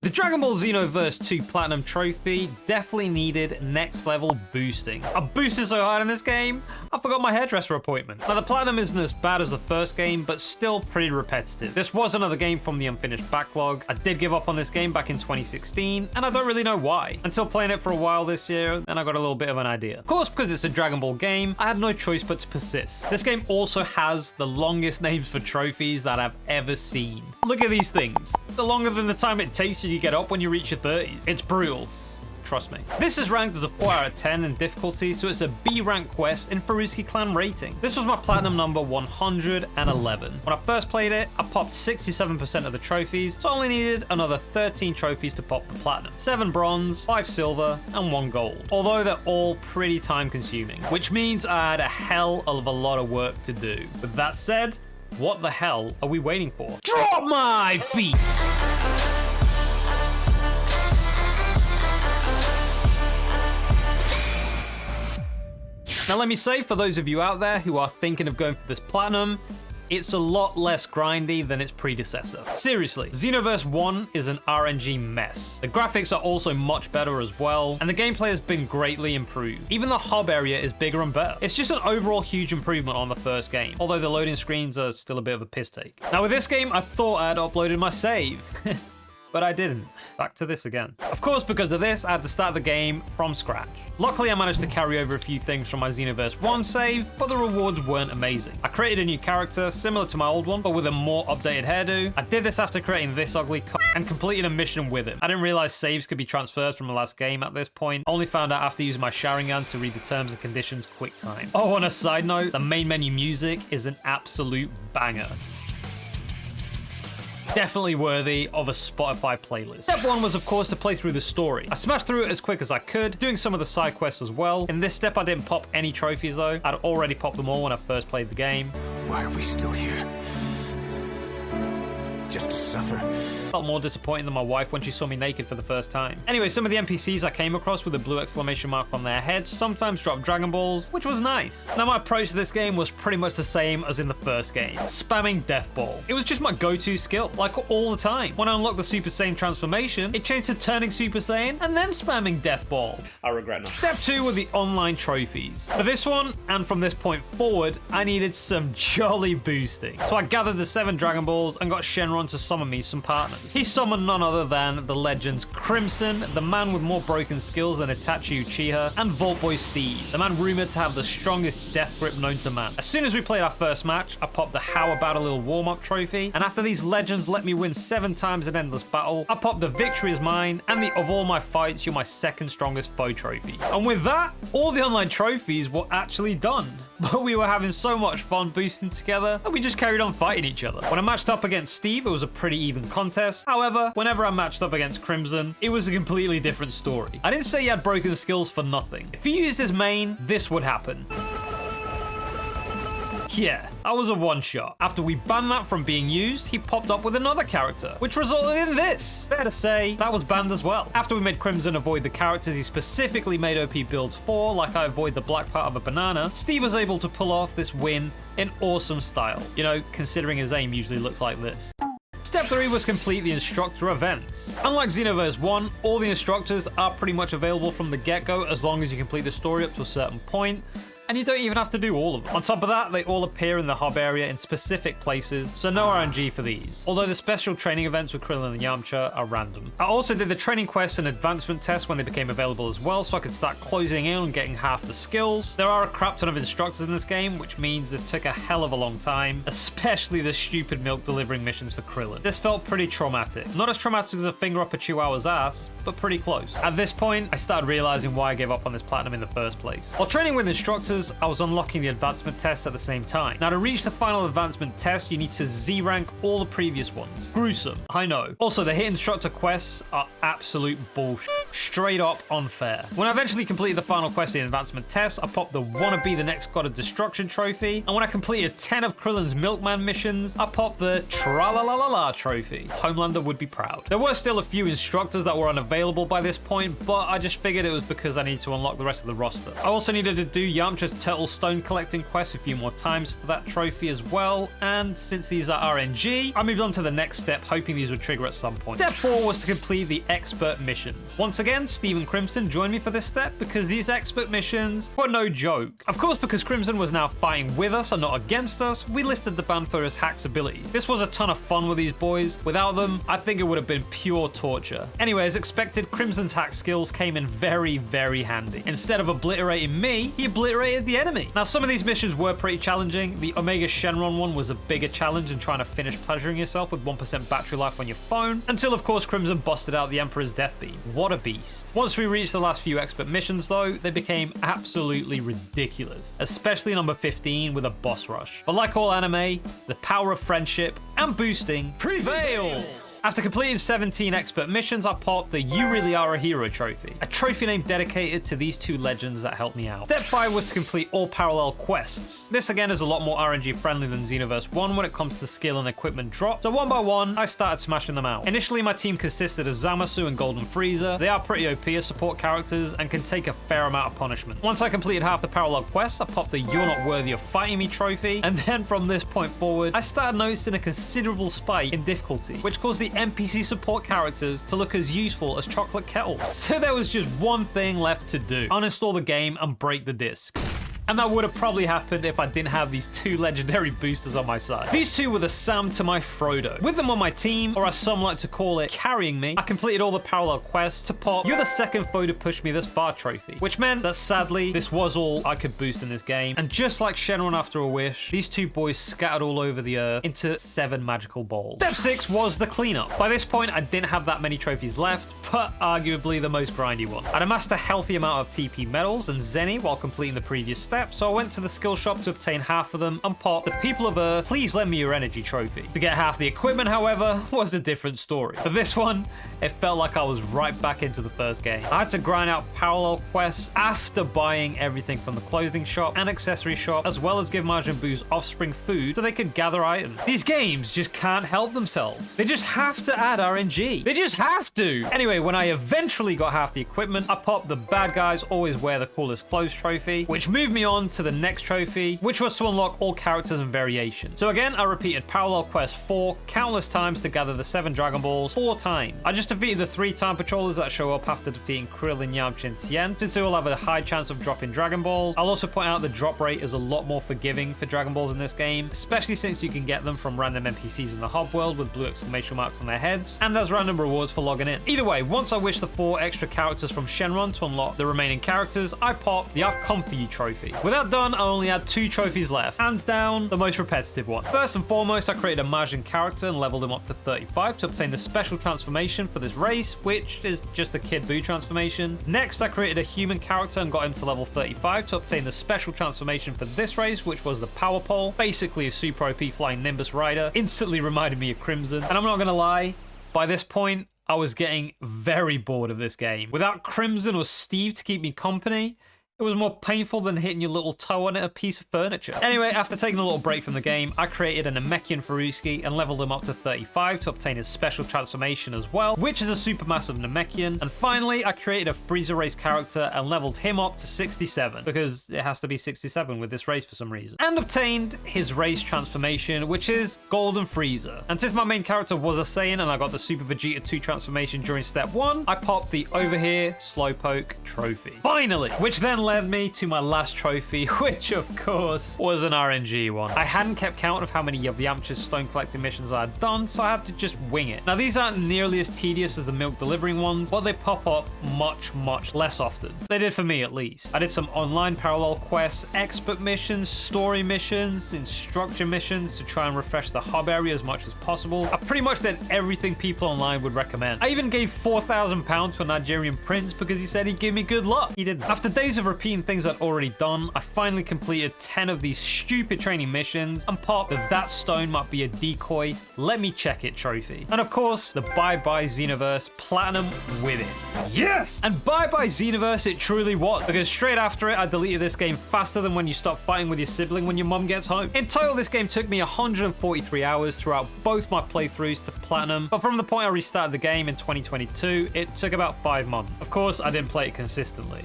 The Dragonball Xenoverse 2 Platinum Trophy definitely needed next level boosting. I boosted so hard in this game, I forgot my hairdresser appointment. Now the Platinum isn't as bad as the first game, but still pretty repetitive. This was another game from the unfinished backlog. I did give up on this game back in 2016, and I don't really know why. Until playing it for a while this year, then I got a little bit of an idea. Of course, because it's a Dragon Ball game, I had no choice but to persist. This game also has the longest names for trophies that I've ever seen. Look at these things. They're longer than the time it takes you to get up when you reach your 30s. It's brutal. Trust me. This is ranked as a 4 out of 10 in difficulty, so it's a B rank quest in Faruski clan rating. This was my platinum number 111. When I first played it, I popped 67% of the trophies, so I only needed another 13 trophies to pop the platinum. 7 bronze, 5 silver, and 1 gold. Although they're all pretty time consuming, which means I had a hell of a lot of work to do. With that said, what the hell are we waiting for? Drop my beat! Now let me say, for those of you out there who are thinking of going for this platinum, it's a lot less grindy than its predecessor. Seriously, Xenoverse 1 is an RNG mess. The graphics are also much better as well, and the gameplay has been greatly improved. Even the hub area is bigger and better. It's just an overall huge improvement on the first game, although the loading screens are still a bit of a piss take. Now with this game, I thought I had uploaded my save. But I didn't. Back to this again. Of course, because of this, I had to start the game from scratch. Luckily, I managed to carry over a few things from my Xenoverse 1 save, but the rewards weren't amazing. I created a new character, similar to my old one, but with a more updated hairdo. I did this after creating this ugly and completed a mission with him. I didn't realize saves could be transferred from the last game at this point. Only found out after using my Sharingan to read the terms and conditions quick time. Oh, on a side note, the main menu music is an absolute banger. Definitely worthy of a Spotify playlist. Step 1 was, of course, to play through the story. I smashed through it as quick as I could, doing some of the side quests as well. In this step, I didn't pop any trophies though. I'd already popped them all when I first played the game. Why are we still here? Just to suffer. Felt more disappointing than my wife when she saw me naked for the first time. Anyway, some of the NPCs I came across with a blue exclamation mark on their heads sometimes dropped Dragon Balls, which was nice. Now my approach to this game was pretty much the same as in the first game, spamming Death Ball. It was just my go-to skill, like all the time. When I unlocked the Super Saiyan transformation, it changed to turning Super Saiyan and then spamming Death Ball. I regret not. Step 2 were the online trophies. For this one, and from this point forward, I needed some jolly boosting. So I gathered the 7 Dragon Balls and got Shenron to summon me some partners. He summoned none other than the legends Crimson, the man with more broken skills than Itachi Uchiha, and Vault Boy Steve, the man rumored to have the strongest death grip known to man. As soon as we played our first match, I popped the How About a Little Warm-Up trophy, and after these legends let me win 7 times in endless battle, I popped the Victory is Mine and the Of All My Fights, You're My Second Strongest Foe trophy. And with that, all the online trophies were actually done. But we were having so much fun boosting together that we just carried on fighting each other. When I matched up against Steve, it was a pretty even contest. However, whenever I matched up against Crimson, it was a completely different story. I didn't say he had broken skills for nothing. If he used his main, this would happen. Yeah, that was a one-shot. After we banned that from being used, he popped up with another character, which resulted in this. Fair to say, that was banned as well. After we made Crimson avoid the characters he specifically made OP builds for, like I avoid the black part of a banana, Steve was able to pull off this win in awesome style. You know, considering his aim usually looks like this. Step 3 was complete the instructor events. Unlike Xenoverse 1, all the instructors are pretty much available from the get-go as long as you complete the story up to a certain point. And you don't even have to do all of them. On top of that, they all appear in the hub area in specific places, so no RNG for these. Although the special training events with Krillin and Yamcha are random. I also did the training quests and advancement tests when they became available as well, so I could start closing in on getting half the skills. There are a crap ton of instructors in this game, which means this took a hell of a long time, especially the stupid milk delivering missions for Krillin. This felt pretty traumatic. Not as traumatic as a finger up a Chihuahua's ass, but pretty close. At this point, I started realizing why I gave up on this platinum in the first place. While training with instructors, I was unlocking the advancement tests at the same time. Now, to reach the final advancement test, you need to Z-rank all the previous ones. Gruesome, I know. Also, the hit instructor quests are absolute bullshit. Straight up unfair. When I eventually completed the final quest in advancement test, I popped the Wanna Be the Next God of Destruction trophy, and when I completed 10 of Krillin's Milkman missions, I popped the Tra-la-la-la-la trophy. Homelander would be proud. There were still a few instructors that were unavailable by this point, but I just figured it was because I needed to unlock the rest of the roster. I also needed to do Yamcha just turtle stone collecting quests a few more times for that trophy as well, and since these are RNG, I moved on to the next step, hoping these would trigger at some point. Step 4 was to complete the expert missions. Once again, Steve and Crimson joined me for this step because these expert missions were no joke. Of course, because Crimson was now fighting with us and not against us, we lifted the ban for his hacks ability. This was a ton of fun with these boys. Without them, I think it would have been pure torture. Anyway, as expected, Crimson's hack skills came in very, very handy. Instead of obliterating me, he obliterated the enemy. Now, some of these missions were pretty challenging. The Omega Shenron one was a bigger challenge than trying to finish pleasuring yourself with 1% battery life on your phone, until of course Crimson busted out the Emperor's Death Beam. What a beast. Once we reached the last few expert missions though, they became absolutely ridiculous, especially number 15 with a boss rush. But like all anime, the power of friendship and boosting prevails. After completing 17 expert missions, I popped the You Really Are a Hero trophy, a trophy name dedicated to these two legends that helped me out. Step 5 was to complete all parallel quests. This again is a lot more RNG friendly than Xenoverse 1 when it comes to skill and equipment drop, so one by one, I started smashing them out. Initially, my team consisted of Zamasu and Golden Frieza. They are pretty OP as support characters and can take a fair amount of punishment. Once I completed half the parallel quests, I popped the You're Not Worthy of Fighting Me trophy, and then from this point forward, I started noticing a considerable spike in difficulty, which caused the NPC support characters to look as useful as chocolate kettles. So there was just one thing left to do: uninstall the game and break the disc. And that would have probably happened if I didn't have these two legendary boosters on my side. These two were the Sam to my Frodo. With them on my team, or as some like to call it, carrying me, I completed all the parallel quests to pop You're the Second Foe to Push Me This Far trophy, which meant that sadly, this was all I could boost in this game. And just like Shenron After a Wish, these two boys scattered all over the earth into 7 magical balls. Step 6 was the cleanup. By this point, I didn't have that many trophies left, but arguably the most grindy one. I'd amassed a healthy amount of TP medals and Zenny while completing the previous step, so I went to the skill shop to obtain half of them and popped the People of Earth Please Lend Me Your Energy trophy. To get half the equipment, however, was a different story. For this one, it felt like I was right back into the first game. I had to grind out parallel quests after buying everything from the clothing shop and accessory shop, as well as give Majin Buu's offspring food so they could gather items. These games just can't help themselves. They just have to add RNG. They just have to. Anyway, when I eventually got half the equipment, I popped the Bad Guys Always Wear the Coolest Clothes trophy, which moved me on to the next trophy, which was to unlock all characters and variations. So again, I repeated Parallel Quest 4 countless times to gather the 7 Dragon Balls 4 times. I just defeated the 3 time patrollers that show up after defeating Krillin, Yamcha, and Tien, since they will have a high chance of dropping Dragon Balls. I'll also point out the drop rate is a lot more forgiving for Dragon Balls in this game, especially since you can get them from random NPCs in the hub world with blue exclamation marks on their heads, and as random rewards for logging in. Either way, once I wished the 4 extra characters from Shenron to unlock the remaining characters, I popped the I've Come For You trophy. With that done, I only had 2 trophies left. Hands down, the most repetitive one. First and foremost, I created a Majin character and leveled him up to 35 to obtain the special transformation for this race, which is just a Kid Buu transformation. Next, I created a human character and got him to level 35 to obtain the special transformation for this race, which was the Power Pole, basically a super OP flying Nimbus rider. Instantly reminded me of Crimson. And I'm not gonna lie, by this point, I was getting very bored of this game. Without Crimson or Steve to keep me company, it was more painful than hitting your little toe on a piece of furniture. Anyway, after taking a little break from the game, I created a Namekian Faruski and leveled him up to 35 to obtain his special transformation as well, which is a supermassive Namekian. And finally, I created a Frieza race character and leveled him up to 67, because it has to be 67 with this race for some reason. And obtained his race transformation, which is Golden Frieza. And since my main character was a Saiyan and I got the Super Vegeta 2 transformation during step 1, I popped the Over Here Slowpoke trophy. Finally! Which then led me to my last trophy, which of course was an RNG one. I hadn't kept count of how many of Yamcha's stone collecting missions I had done, so I had to just wing it. Now these aren't nearly as tedious as the milk delivering ones, but they pop up much less often. They did for me at least. I did some online parallel quests, expert missions, story missions, instructor missions to try and refresh the hub area as much as possible. I pretty much did everything people online would recommend. I even gave £4,000 to a Nigerian prince because he said he'd give me good luck. He didn't. After days of repeating things I'd already done, I finally completed 10 of these stupid training missions and popped the That Stone Might Be a Decoy, Let Me Check It trophy. And of course, the Bye Xenoverse Platinum with it. Yes! And Bye Xenoverse it truly was, because straight after it, I deleted this game faster than when you stop fighting with your sibling when your mum gets home. In total, this game took me 143 hours throughout both my playthroughs to Platinum, but from the point I restarted the game in 2022, it took about 5 months. Of course, I didn't play it consistently.